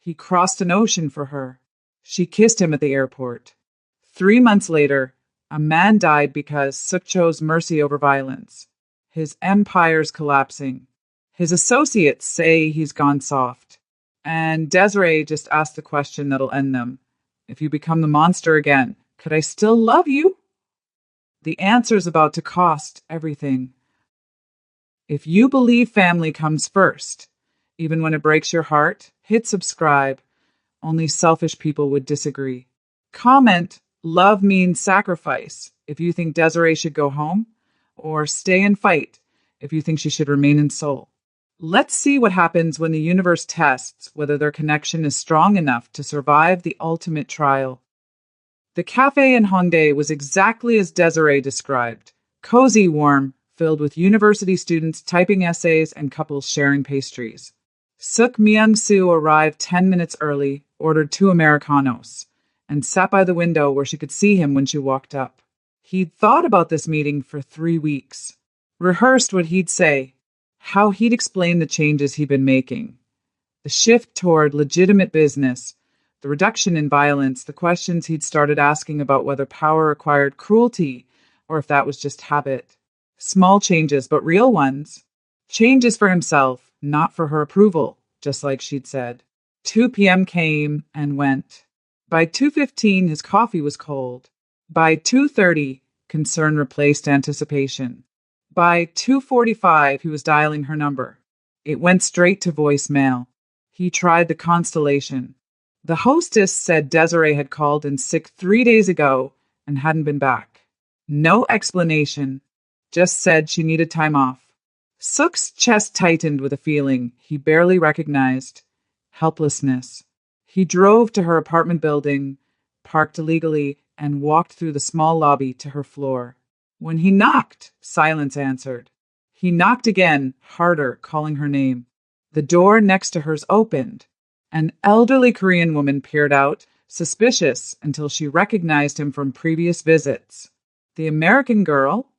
He crossed an ocean for her. She kissed him at the airport. 3 months later, a man died because Suk chose mercy over violence. His empire's collapsing. His associates say he's gone soft. And Desiree just asked the question that'll end them. If you become the monster again, could I still love you? The answer's about to cost everything. If you believe family comes first, even when it breaks your heart, hit subscribe. Only selfish people would disagree. Comment, love means sacrifice, if you think Desiree should go home, or stay and fight if you think she should remain in Seoul. Let's see what happens when the universe tests whether their connection is strong enough to survive the ultimate trial. The cafe in Hongdae was exactly as Desiree described. Cozy, warm, filled with university students typing essays and couples sharing pastries. Suk Myung-soo arrived 10 minutes early, ordered 2 Americanos, and sat by the window where she could see him when she walked up. He'd thought about this meeting for 3 weeks, rehearsed what he'd say, how he'd explain the changes he'd been making. The shift toward legitimate business, the reduction in violence, the questions he'd started asking about whether power required cruelty or if that was just habit. Small changes, but real ones. Changes for himself, not for her approval, just like she'd said. 2 p.m. came and went. By 2:15, his coffee was cold. By 2:30, concern replaced anticipation. By 2:45, he was dialing her number. It went straight to voicemail. He tried the constellation. The hostess said Desiree had called in sick 3 days ago and hadn't been back. No explanation, just said she needed time off. Suk's chest tightened with a feeling he barely recognized. Helplessness. He drove to her apartment building, parked illegally, and walked through the small lobby to her floor. When he knocked, silence answered. He knocked again, harder, calling her name. The door next to hers opened. An elderly Korean woman peered out, suspicious until she recognized him from previous visits. The American girl?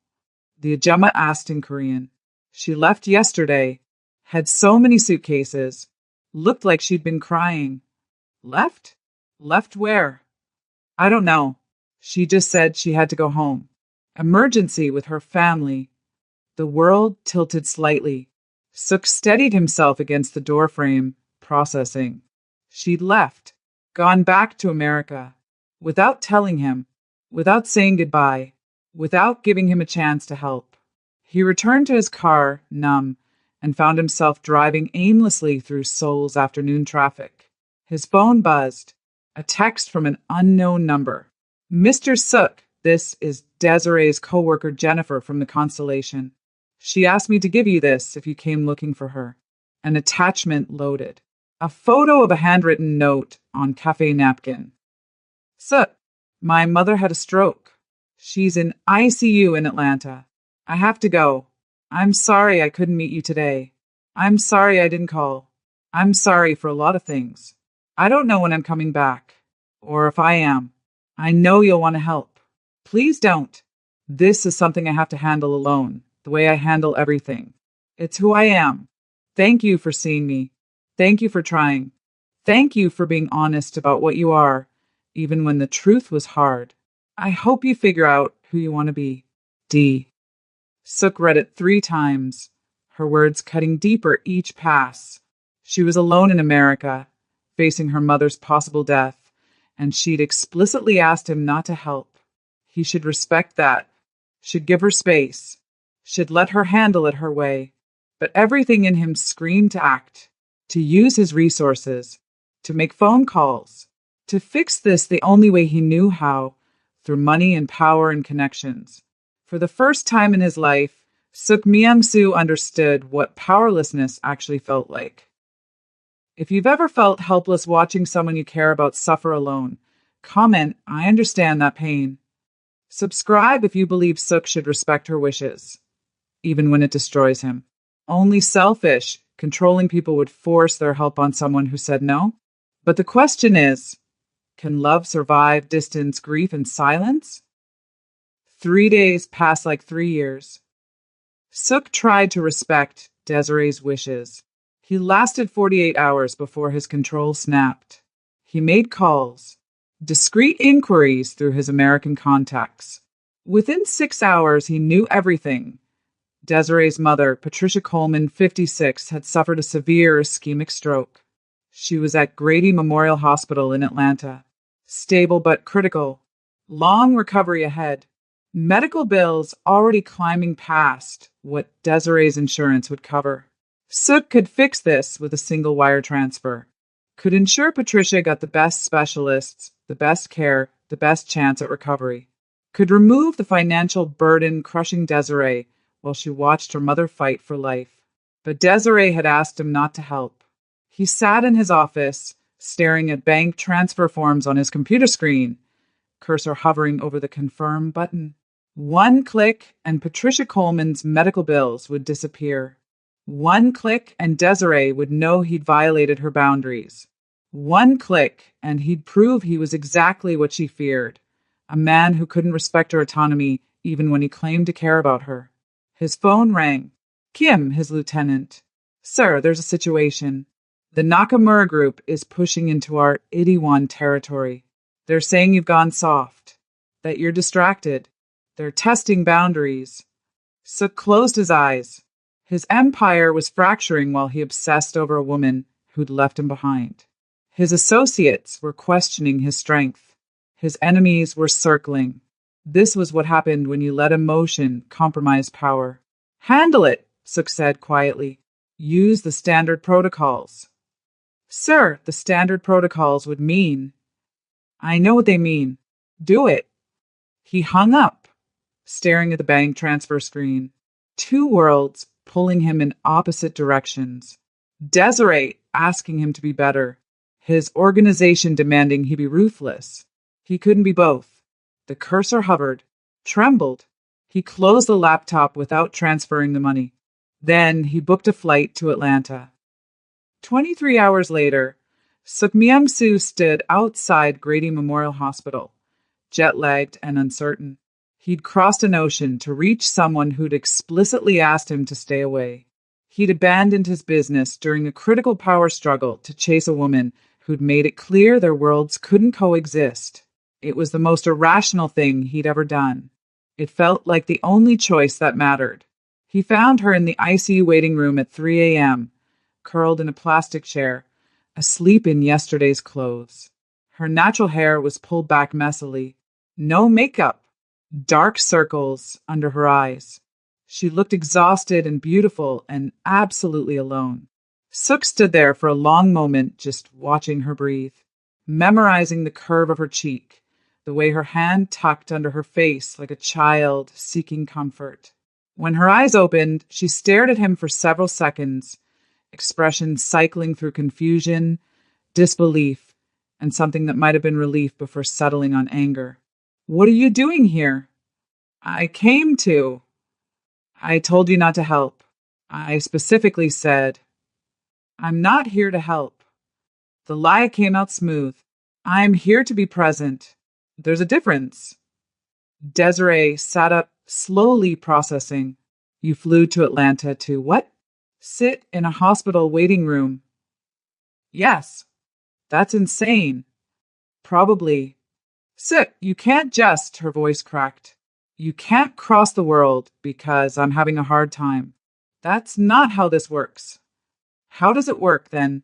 The ajumma asked in Korean. She left yesterday, had so many suitcases, looked like she'd been crying. Left? Left where? I don't know. She just said she had to go home. Emergency with her family. The world tilted slightly. Suk steadied himself against the doorframe, processing. She'd left, gone back to America, without telling him, without saying goodbye, without giving him a chance to help. He returned to his car, numb, and found himself driving aimlessly through Seoul's afternoon traffic. His phone buzzed. A text from an unknown number. Mr. Suk, this is Desiree's coworker Jennifer from the Constellation. She asked me to give you this if you came looking for her. An attachment loaded. A photo of a handwritten note on cafe napkin. Suk, my mother had a stroke. She's in ICU in Atlanta. I have to go. I'm sorry I couldn't meet you today. I'm sorry I didn't call. I'm sorry for a lot of things. I don't know when I'm coming back. Or if I am. I know you'll want to help. Please don't. This is something I have to handle alone, the way I handle everything. It's who I am. Thank you for seeing me. Thank you for trying. Thank you for being honest about what you are, even when the truth was hard. I hope you figure out who you want to be. D. Suk read it 3 times, her words cutting deeper each pass. She was alone in America, facing her mother's possible death, and she'd explicitly asked him not to help. He should respect that, should give her space, should let her handle it her way. But everything in him screamed to act, to use his resources, to make phone calls, to fix this the only way he knew how, through money and power and connections. For the first time in his life, Suk Myung-soo understood what powerlessness actually felt like. If you've ever felt helpless watching someone you care about suffer alone, comment, I understand that pain. Subscribe if you believe Suk should respect her wishes, even when it destroys him. Only selfish, controlling people would force their help on someone who said no. But the question is, can love survive distance, grief, and silence? 3 days passed like 3 years. Suk tried to respect Desiree's wishes. He lasted 48 hours before his control snapped. He made calls, discreet inquiries through his American contacts. Within 6 hours, he knew everything. Desiree's mother, Patricia Coleman, 56, had suffered a severe ischemic stroke. She was at Grady Memorial Hospital in Atlanta. Stable but critical. Long recovery ahead. Medical bills already climbing past what Desiree's insurance would cover. Sook could fix this with a single wire transfer. Could ensure Patricia got the best specialists, the best care, the best chance at recovery. Could remove the financial burden crushing Desiree while she watched her mother fight for life. But Desiree had asked him not to help. He sat in his office, staring at bank transfer forms on his computer screen, cursor hovering over the confirm button. One click and Patricia Coleman's medical bills would disappear. One click and Desiree would know he'd violated her boundaries. One click and he'd prove he was exactly what she feared, a man who couldn't respect her autonomy even when he claimed to care about her. His phone rang. Kim, his lieutenant. Sir, there's a situation. The Nakamura group is pushing into our Itaewon territory. They're saying you've gone soft, that you're distracted. They're testing boundaries. Sook closed his eyes. His empire was fracturing while he obsessed over a woman who'd left him behind. His associates were questioning his strength. His enemies were circling. This was what happened when you let emotion compromise power. Handle it, Sook said quietly. Use the standard protocols. Sir, the standard protocols would mean. I know what they mean. Do it. He hung up, staring at the bank transfer screen. Two worlds pulling him in opposite directions. Desiree asking him to be better. His organization demanding he be ruthless. He couldn't be both. The cursor hovered, trembled. He closed the laptop without transferring the money. Then he booked a flight to Atlanta. 23 hours later, Sook Myung-soo stood outside Grady Memorial Hospital, jet-lagged and uncertain. He'd crossed an ocean to reach someone who'd explicitly asked him to stay away. He'd abandoned his business during a critical power struggle to chase a woman who'd made it clear their worlds couldn't coexist. It was the most irrational thing he'd ever done. It felt like the only choice that mattered. He found her in the ICU waiting room at 3 a.m., curled in a plastic chair, asleep in yesterday's clothes. Her natural hair was pulled back messily. No makeup. Dark circles under her eyes. She looked exhausted and beautiful and absolutely alone. Sook stood there for a long moment just watching her breathe, memorizing the curve of her cheek, the way her hand tucked under her face like a child seeking comfort. When her eyes opened, she stared at him for several seconds, expressions cycling through confusion, disbelief, and something that might have been relief before settling on anger. What are you doing here? I told you not to help. I specifically said, I'm not here to help. The lie came out smooth. I'm here to be present. There's a difference. Desiree sat up, slowly processing. You flew to Atlanta to what? Sit in a hospital waiting room. Yes. That's insane. Probably. Sit, you can't just, her voice cracked. You can't cross the world because I'm having a hard time. That's not how this works. How does it work, then?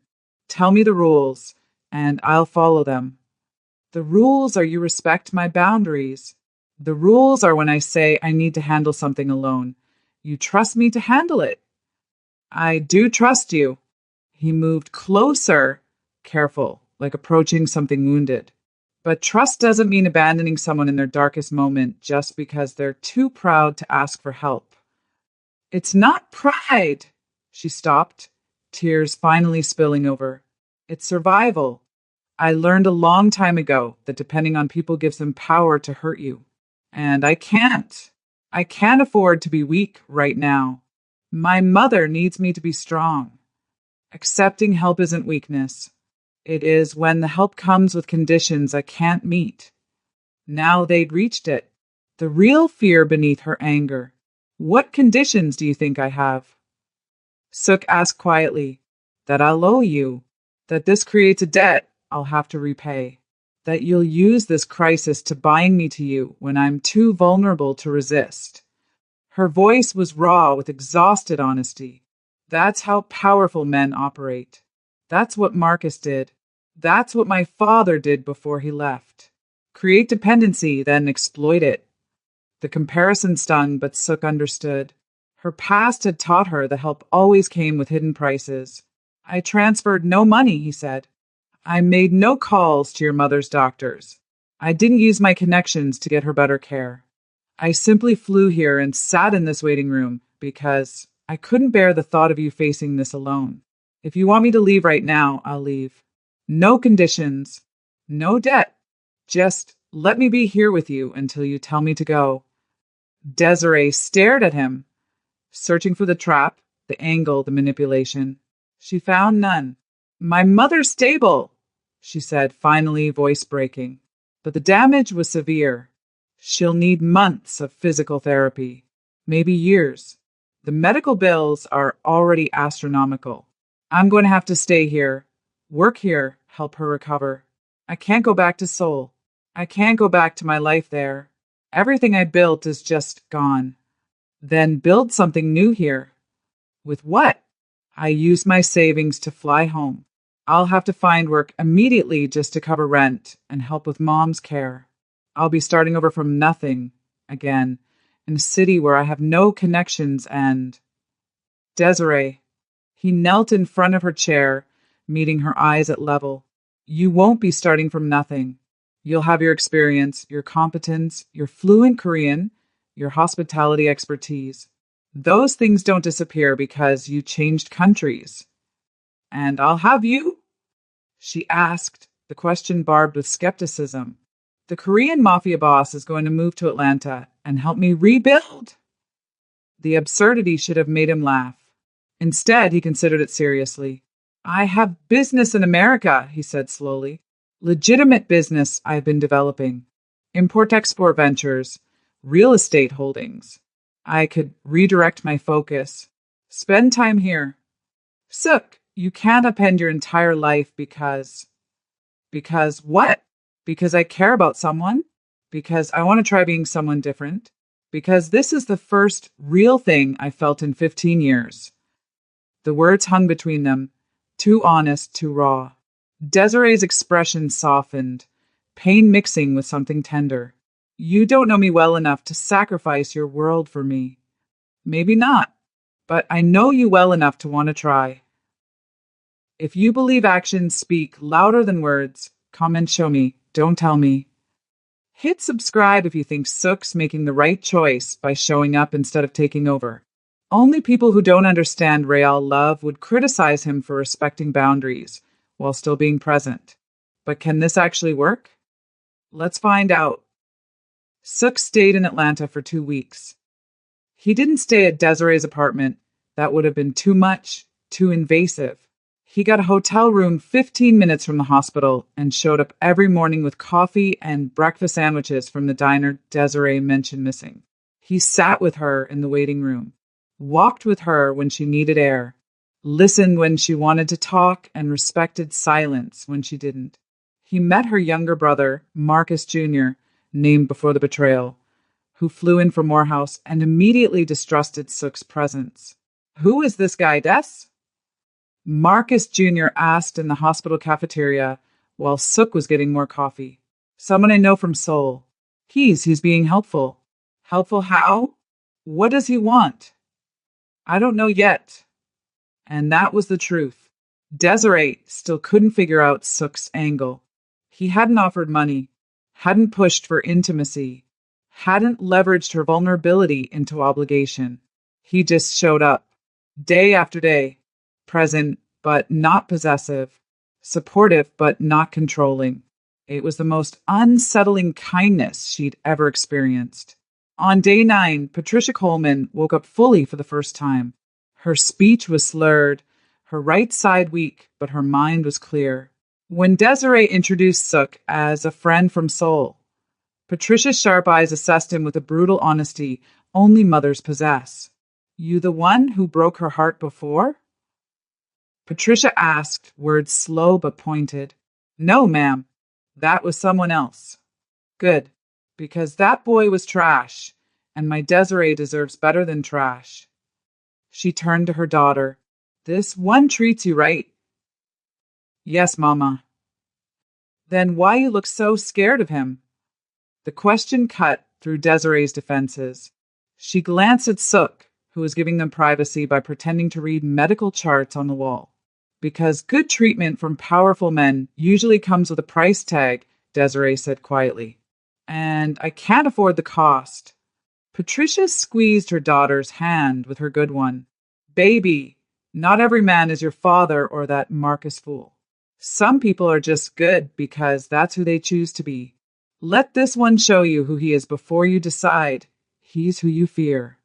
Tell me the rules, and I'll follow them. The rules are you respect my boundaries. The rules are when I say I need to handle something alone. You trust me to handle it. I do trust you. He moved closer, careful, like approaching something wounded. But trust doesn't mean abandoning someone in their darkest moment just because they're too proud to ask for help. It's not pride. She stopped, tears finally spilling over. It's survival. I learned a long time ago that depending on people gives them power to hurt you. And I can't. I can't afford to be weak right now. My mother needs me to be strong. Accepting help isn't weakness. It is when the help comes with conditions I can't meet. Now they'd reached it. The real fear beneath her anger. What conditions do you think I have? Sook asked quietly. that I'll owe you, that this creates a debt I'll have to repay, that you'll use this crisis to bind me to you when I'm too vulnerable to resist. Her voice was raw with exhausted honesty. That's how powerful men operate. That's what Marcus did. That's what my father did before he left. Create dependency, then exploit it. The comparison stung, but Sook understood. Her past had taught her that help always came with hidden prices. I transferred no money, he said. I made no calls to your mother's doctors. I didn't use my connections to get her better care. I simply flew here and sat in this waiting room because I couldn't bear the thought of you facing this alone. If you want me to leave right now, I'll leave. No conditions, no debt. Just let me be here with you until you tell me to go. Desiree stared at him, searching for the trap, the angle, the manipulation. She found none. My mother's stable, she said, finally, voice breaking. But the damage was severe. She'll need months of physical therapy, maybe years. The medical bills are already astronomical. I'm going to have to stay here, work here, help her recover. I can't go back to Seoul. I can't go back to my life there. Everything I built is just gone. Then build something new here. With what? I use my savings to fly home. I'll have to find work immediately just to cover rent and help with mom's care. I'll be starting over from nothing again in a city where I have no connections and... Desiree. He knelt in front of her chair, meeting her eyes at level. You won't be starting from nothing. You'll have your experience, your competence, your fluent Korean, your hospitality expertise. Those things don't disappear because you changed countries. And I'll have you? She asked, the question barbed with skepticism. The Korean Mafia boss is going to move to Atlanta and help me rebuild. The absurdity should have made him laugh. Instead, he considered it seriously. I have business in America, he said slowly. Legitimate business I've been developing. Import-export ventures, real estate holdings. I could redirect my focus. Spend time here. Sook, you can't upend your entire life because... Because what? Because I care about someone? Because I want to try being someone different? Because this is the first real thing I felt in 15 years. The words hung between them, too honest, too raw. Desiree's expression softened, pain mixing with something tender. You don't know me well enough to sacrifice your world for me. Maybe not, but I know you well enough to want to try. If you believe actions speak louder than words, come and show me. Don't tell me. Hit subscribe if you think Sook's making the right choice by showing up instead of taking over. Only people who don't understand real love would criticize him for respecting boundaries while still being present. But can this actually work? Let's find out. Sook stayed in Atlanta for 2 weeks. He didn't stay at Desiree's apartment. That would have been too much, too invasive. He got a hotel room 15 minutes from the hospital and showed up every morning with coffee and breakfast sandwiches from the diner Desiree mentioned missing. He sat with her in the waiting room, walked with her when she needed air, listened when she wanted to talk, and respected silence when she didn't. He met her younger brother, Marcus Jr., named before the betrayal, who flew in from Morehouse and immediately distrusted Sook's presence. Who is this guy, Des? Marcus Jr. asked in the hospital cafeteria while Sook was getting more coffee. Someone I know from Seoul. He's being helpful. Helpful how? What does he want? I don't know yet. And that was the truth. Desiree still couldn't figure out Sook's angle. He hadn't offered money, hadn't pushed for intimacy, hadn't leveraged her vulnerability into obligation. He just showed up, day after day, present but not possessive, supportive but not controlling. It was the most unsettling kindness she'd ever experienced. On day 9, Patricia Coleman woke up fully for the first time. Her speech was slurred, her right side weak, but her mind was clear. When Desiree introduced Sook as a friend from Seoul, Patricia's sharp eyes assessed him with a brutal honesty only mothers possess. You the one who broke her heart before? Patricia asked, words slow but pointed. No, ma'am. That was someone else. Good. Because that boy was trash, and my Desiree deserves better than trash. She turned to her daughter. This one treats you right. Yes, Mama. Then why you look so scared of him? The question cut through Desiree's defenses. She glanced at Sook, who was giving them privacy by pretending to read medical charts on the wall. Because good treatment from powerful men usually comes with a price tag, Desiree said quietly. And I can't afford the cost. Patricia squeezed her daughter's hand with her good one. Baby, not every man is your father or that Marcus fool. Some people are just good because that's who they choose to be. Let this one show you who he is before you decide. He's who you fear.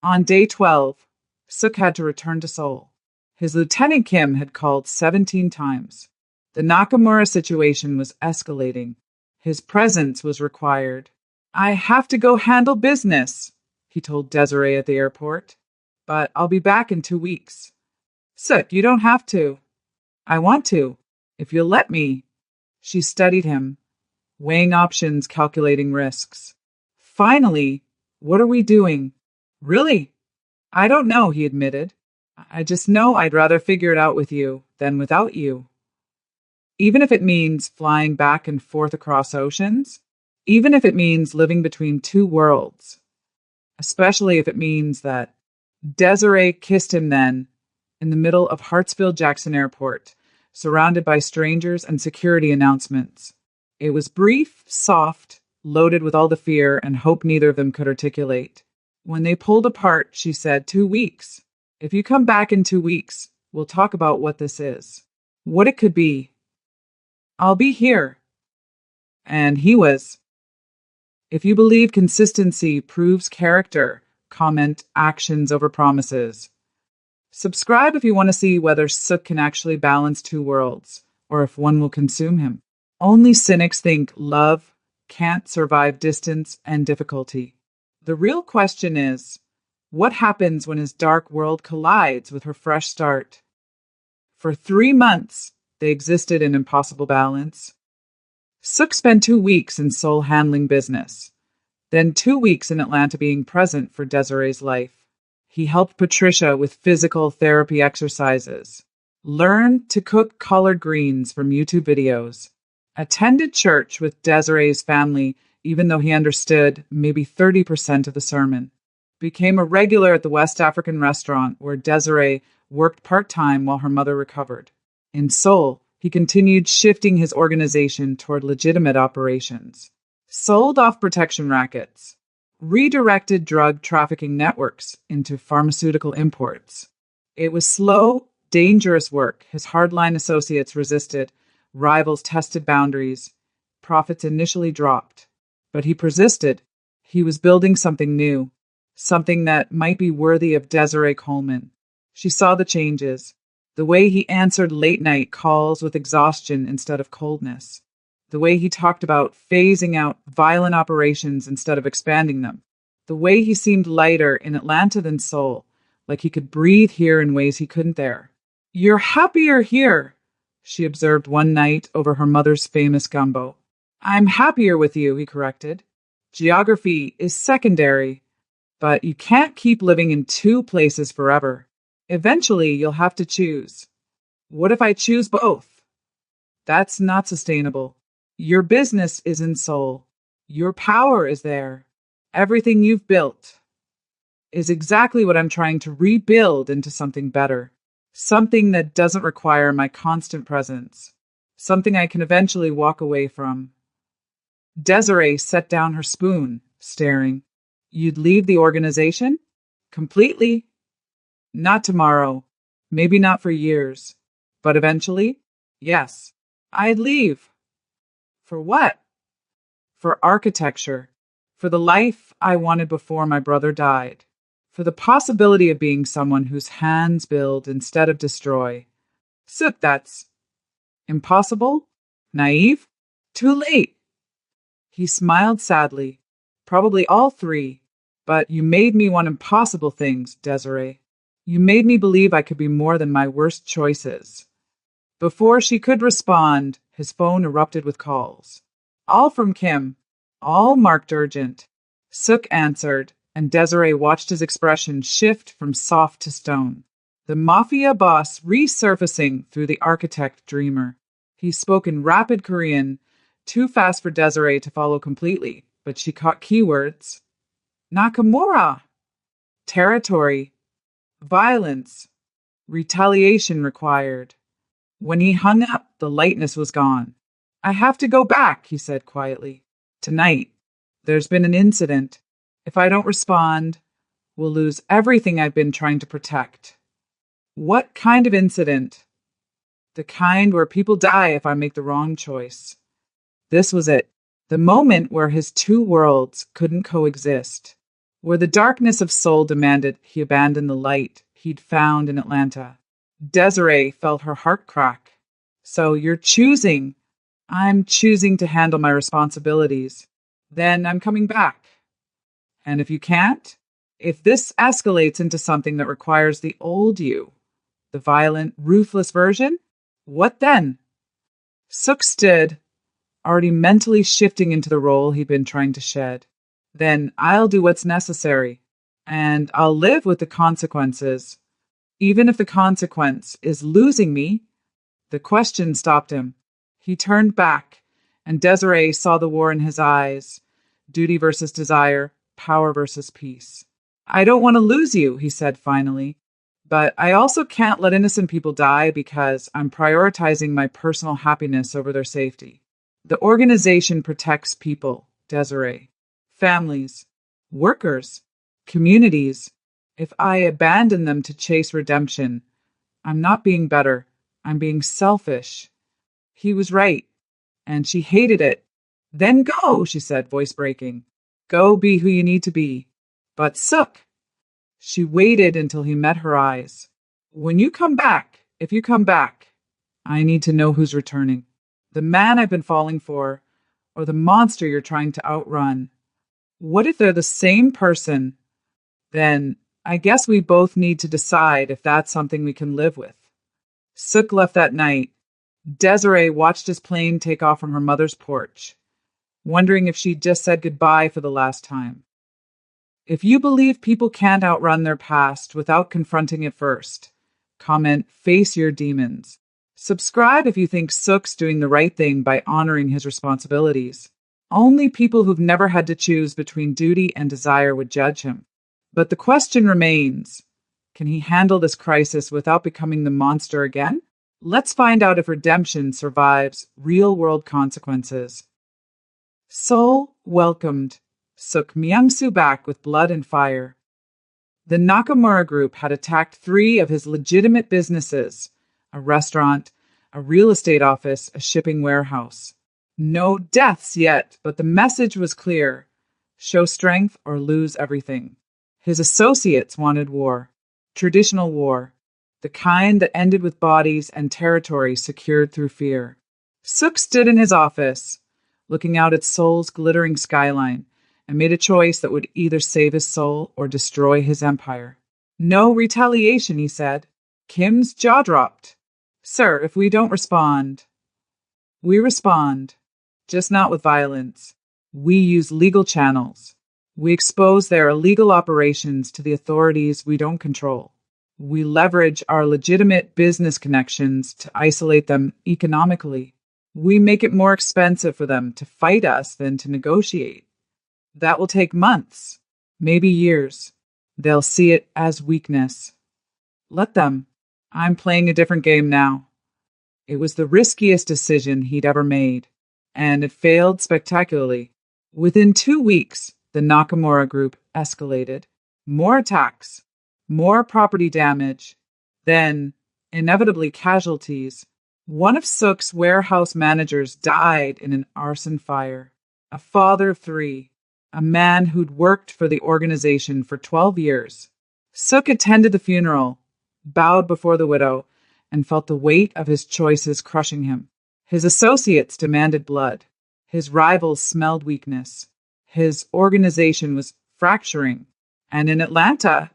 On day 12, Sook had to return to Seoul. His Lieutenant Kim had called 17 times. The Nakamura situation was escalating. His presence was required. I have to go handle business, he told Desiree at the airport. But I'll be back in 2 weeks. Sook, you don't have to. I want to, if you'll let me. She studied him, weighing options, calculating risks. Finally, what are we doing? Really? I don't know, he admitted. I just know I'd rather figure it out with you than without you. Even if it means flying back and forth across oceans, even if it means living between two worlds, especially if it means that Desiree kissed him then in the middle of Hartsfield-Jackson Airport, surrounded by strangers and security announcements. It was brief, soft, loaded with all the fear and hope neither of them could articulate. When they pulled apart, she said, 2 weeks. If you come back in 2 weeks, we'll talk about what this is, what it could be. I'll be here. And he was. If you believe consistency proves character, comment actions over promises. Subscribe if you want to see whether Sook can actually balance two worlds, or if one will consume him. Only cynics think love can't survive distance and difficulty. The real question is, what happens when his dark world collides with her fresh start? For 3 months, they existed in impossible balance. Sook spent 2 weeks in Seoul handling business, then 2 weeks in Atlanta being present for Desiree's life. He helped Patricia with physical therapy exercises, learned to cook collard greens from YouTube videos, attended church with Desiree's family even though he understood maybe 30% of the sermon, became a regular at the West African restaurant where Desiree worked part-time while her mother recovered. In Seoul, he continued shifting his organization toward legitimate operations, sold off protection rackets, redirected drug trafficking networks into pharmaceutical imports. It was slow, dangerous work. His hardline associates resisted, rivals tested boundaries, profits initially dropped. But he persisted. He was building something new, something that might be worthy of Desiree Coleman. She saw the changes, the way he answered late-night calls with exhaustion instead of coldness, the way he talked about phasing out violent operations instead of expanding them, the way he seemed lighter in Atlanta than Seoul, like he could breathe here in ways he couldn't there. You're happier here, she observed one night over her mother's famous gumbo. I'm happier with you, he corrected. Geography is secondary, but you can't keep living in two places forever. Eventually, you'll have to choose. What if I choose both? That's not sustainable. Your business is in Seoul. Your power is there. Everything you've built is exactly what I'm trying to rebuild into something better. Something that doesn't require my constant presence. Something I can eventually walk away from. Desiree set down her spoon, staring. You'd leave the organization? Completely? Not tomorrow. Maybe not for years. But eventually? Yes. I'd leave. For what? For architecture. For the life I wanted before my brother died. For the possibility of being someone whose hands build instead of destroy. Sook, that's impossible? Naive? Too late. He smiled sadly. Probably all three. But you made me want impossible things, Desiree. You made me believe I could be more than my worst choices. Before she could respond, his phone erupted with calls. All from Kim, all marked urgent. Suk answered, and Desiree watched his expression shift from soft to stone. The Mafia boss resurfacing through the architect dreamer. He spoke in rapid Korean, too fast for Desiree to follow completely, but she caught keywords. Nakamura. Territory. Violence. Retaliation required. When he hung up, the lightness was gone. I have to go back, he said quietly. Tonight. There's been an incident. If I don't respond, we'll lose everything I've been trying to protect. What kind of incident? The kind where people die if I make the wrong choice. This was it. The moment where his two worlds couldn't coexist. Where the darkness of soul demanded he abandon the light he'd found in Atlanta. Desiree felt her heart crack. So you're choosing. I'm choosing to handle my responsibilities. Then I'm coming back. And if you can't, if this escalates into something that requires the old you, the violent, ruthless version, what then? Suk stood, already mentally shifting into the role he'd been trying to shed. Then I'll do what's necessary, and I'll live with the consequences. Even if the consequence is losing me. The question stopped him. He turned back, and Desiree saw the war in his eyes. Duty versus desire, power versus peace. I don't want to lose you, he said finally. But I also can't let innocent people die because I'm prioritizing my personal happiness over their safety. The organization protects people, Desiree. Families. Workers. Communities. If I abandon them to chase redemption, I'm not being better. I'm being selfish. He was right, and she hated it. Then go, she said, voice breaking. Go be who you need to be. But Suk. She waited until he met her eyes. When you come back, if you come back, I need to know who's returning. The man I've been falling for, or the monster you're trying to outrun. What if they're the same person? Then I guess we both need to decide if that's something we can live with. Suk left that night. Desiree watched his plane take off from her mother's porch, wondering if she'd just said goodbye for the last time. If you believe people can't outrun their past without confronting it first, comment, face your demons. Subscribe if you think Suk's doing the right thing by honoring his responsibilities. Only people who've never had to choose between duty and desire would judge him. But the question remains, can he handle this crisis without becoming the monster again? Let's find out if redemption survives real-world consequences. Seoul welcomed Suk Myung-soo back with blood and fire. The Nakamura Group had attacked 3 of his legitimate businesses, a restaurant, a real estate office, a shipping warehouse. No deaths yet, but the message was clear. Show strength or lose everything. His associates wanted war. Traditional war. The kind that ended with bodies and territory secured through fear. Suk stood in his office, looking out at Seoul's glittering skyline, and made a choice that would either save his soul or destroy his empire. No retaliation, he said. Kim's jaw dropped. Sir, if we don't respond. We respond, just not with violence. We use legal channels. We expose their illegal operations to the authorities we don't control. We leverage our legitimate business connections to isolate them economically. We make it more expensive for them to fight us than to negotiate. That will take months, maybe years. They'll see it as weakness. Let them. I'm playing a different game now. It was the riskiest decision he'd ever made, and it failed spectacularly. Within 2 weeks, the Nakamura Group escalated. More attacks, more property damage, then, inevitably, casualties. One of Suk's warehouse managers died in an arson fire. A father of 3, a man who'd worked for the organization for 12 years. Suk attended the funeral, bowed before the widow, and felt the weight of his choices crushing him. His associates demanded blood. His rivals smelled weakness. His organization was fracturing. And in Atlanta,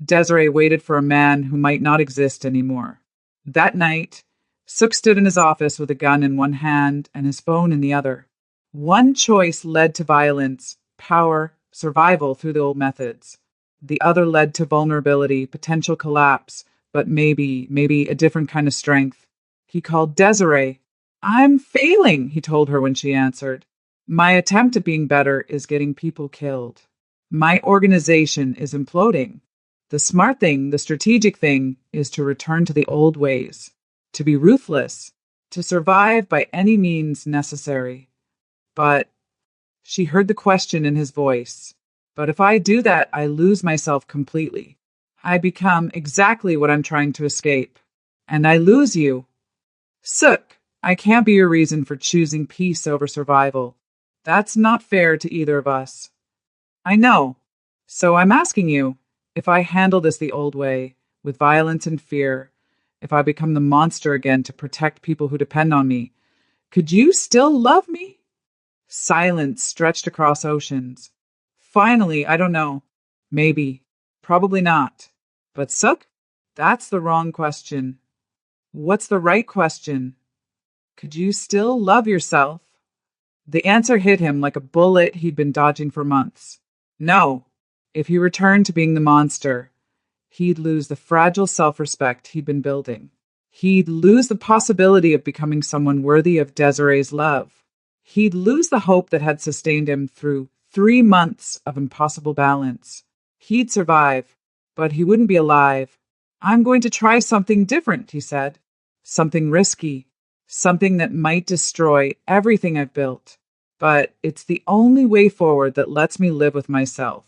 Desiree waited for a man who might not exist anymore. That night, Suk stood in his office with a gun in one hand and his phone in the other. One choice led to violence, power, survival through the old methods. The other led to vulnerability, potential collapse, but maybe a different kind of strength. He called Desiree. I'm failing, he told her when she answered. My attempt at being better is getting people killed. My organization is imploding. The smart thing, the strategic thing, is to return to the old ways, to be ruthless, to survive by any means necessary. But she heard the question in his voice. But if I do that, I lose myself completely. I become exactly what I'm trying to escape. And I lose you. Suk, I can't be your reason for choosing peace over survival. That's not fair to either of us. I know. So I'm asking you, if I handle this the old way, with violence and fear, if I become the monster again to protect people who depend on me, could you still love me? Silence stretched across oceans. Finally, I don't know. Maybe. Probably not. But Suk, that's the wrong question. What's the right question? Could you still love yourself? The answer hit him like a bullet he'd been dodging for months. No. If he returned to being the monster, he'd lose the fragile self-respect he'd been building. He'd lose the possibility of becoming someone worthy of Desiree's love. He'd lose the hope that had sustained him through 3 months of impossible balance. He'd survive, but he wouldn't be alive. I'm going to try something different, he said. Something risky. Something that might destroy everything I've built. But it's the only way forward that lets me live with myself.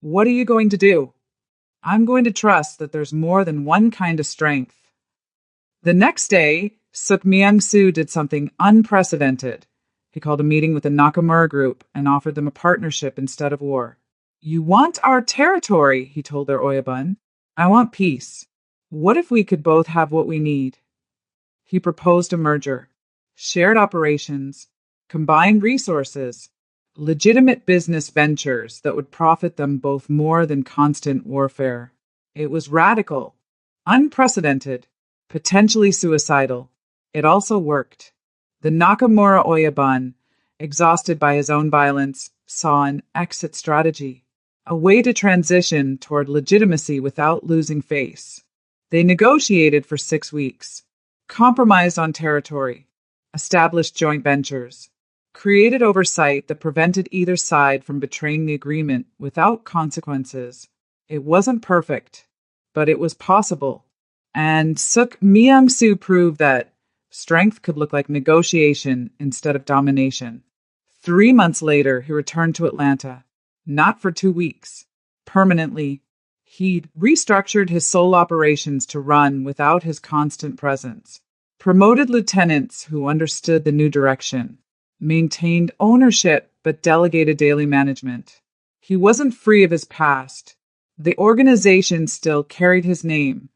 What are you going to do? I'm going to trust that there's more than one kind of strength. The next day, Suk Myung-soo did something unprecedented. He called a meeting with the Nakamura group and offered them a partnership instead of war. You want our territory, he told their Oyabun. I want peace. What if we could both have what we need? He proposed a merger, shared operations, combined resources, legitimate business ventures that would profit them both more than constant warfare. It was radical, unprecedented, potentially suicidal. It also worked. The Nakamura Oyabun, exhausted by his own violence, saw an exit strategy, a way to transition toward legitimacy without losing face. They negotiated for 6 weeks, compromised on territory, established joint ventures, created oversight that prevented either side from betraying the agreement without consequences. It wasn't perfect, but it was possible. And Suk Myung-soo proved that strength could look like negotiation instead of domination. 3 months later, he returned to Atlanta, not for 2 weeks. Permanently, he'd restructured his sole operations to run without his constant presence, promoted lieutenants who understood the new direction, maintained ownership but delegated daily management. He wasn't free of his past. The organization still carried his name,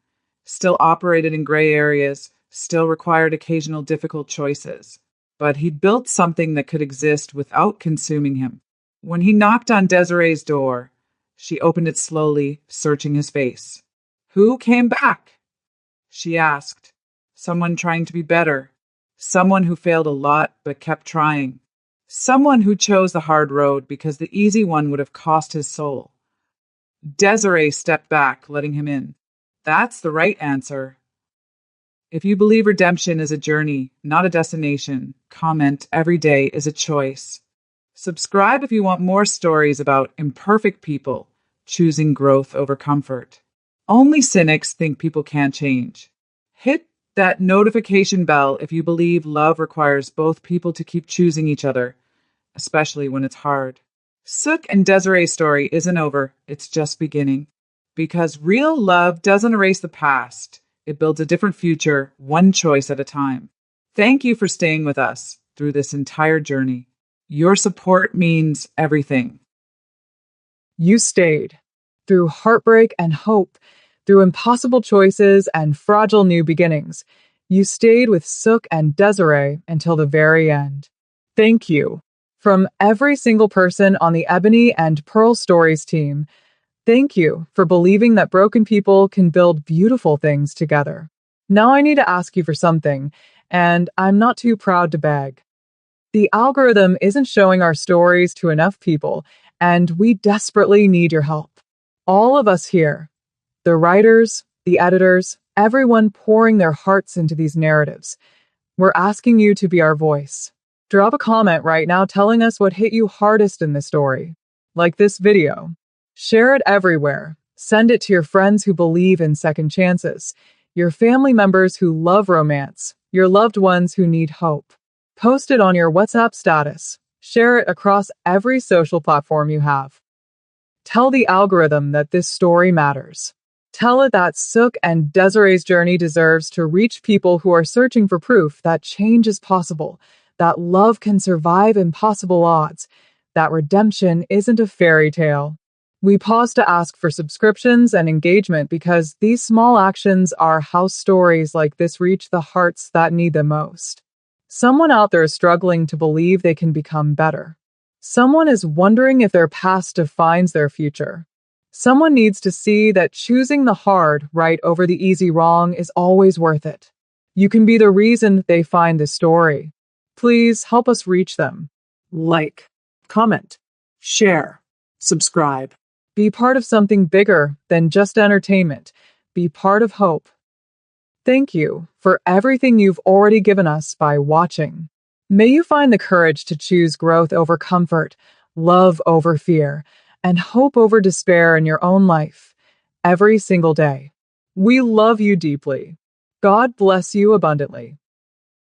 still operated in gray areas, still required occasional difficult choices. But he'd built something that could exist without consuming him. When he knocked on Desiree's door, she opened it slowly, searching his face. Who came back? She asked. Someone trying to be better. Someone who failed a lot but kept trying. Someone who chose the hard road because the easy one would have cost his soul. Desiree stepped back, letting him in. That's the right answer. If you believe redemption is a journey, not a destination, comment every day is a choice. Subscribe if you want more stories about imperfect people choosing growth over comfort. Only cynics think people can't change. Hit that notification bell if you believe love requires both people to keep choosing each other, especially when it's hard. Suk and Desiree's story isn't over, it's just beginning. Because real love doesn't erase the past. It builds a different future, one choice at a time. Thank you for staying with us through this entire journey. Your support means everything. You stayed. Through heartbreak and hope, through impossible choices and fragile new beginnings, you stayed with Suk and Desiree until the very end. Thank you. From every single person on the Ebony and Pearl Stories team, Thank you for believing that broken people can build beautiful things together. Now I need to ask you for something, and I'm not too proud to beg. The algorithm isn't showing our stories to enough people, and we desperately need your help. All of us here, the writers, the editors, everyone pouring their hearts into these narratives, we're asking you to be our voice. Drop a comment right now telling us what hit you hardest in this story. Like this video. Share it everywhere. Send it to your friends who believe in second chances, your family members who love romance, your loved ones who need hope. Post it on your WhatsApp status. Share it across every social platform you have. Tell the algorithm that this story matters. Tell it that Sook and Desiree's journey deserves to reach people who are searching for proof that change is possible, that love can survive impossible odds, that redemption isn't a fairy tale. We pause to ask for subscriptions and engagement because these small actions are how stories like this reach the hearts that need them most. Someone out there is struggling to believe they can become better. Someone is wondering if their past defines their future. Someone needs to see that choosing the hard right over the easy wrong is always worth it. You can be the reason they find this story. Please help us reach them. Like, comment, share, subscribe. Be part of something bigger than just entertainment. Be part of hope. Thank you for everything you've already given us by watching. May you find the courage to choose growth over comfort, love over fear, and hope over despair in your own life every single day. We love you deeply. God bless you abundantly.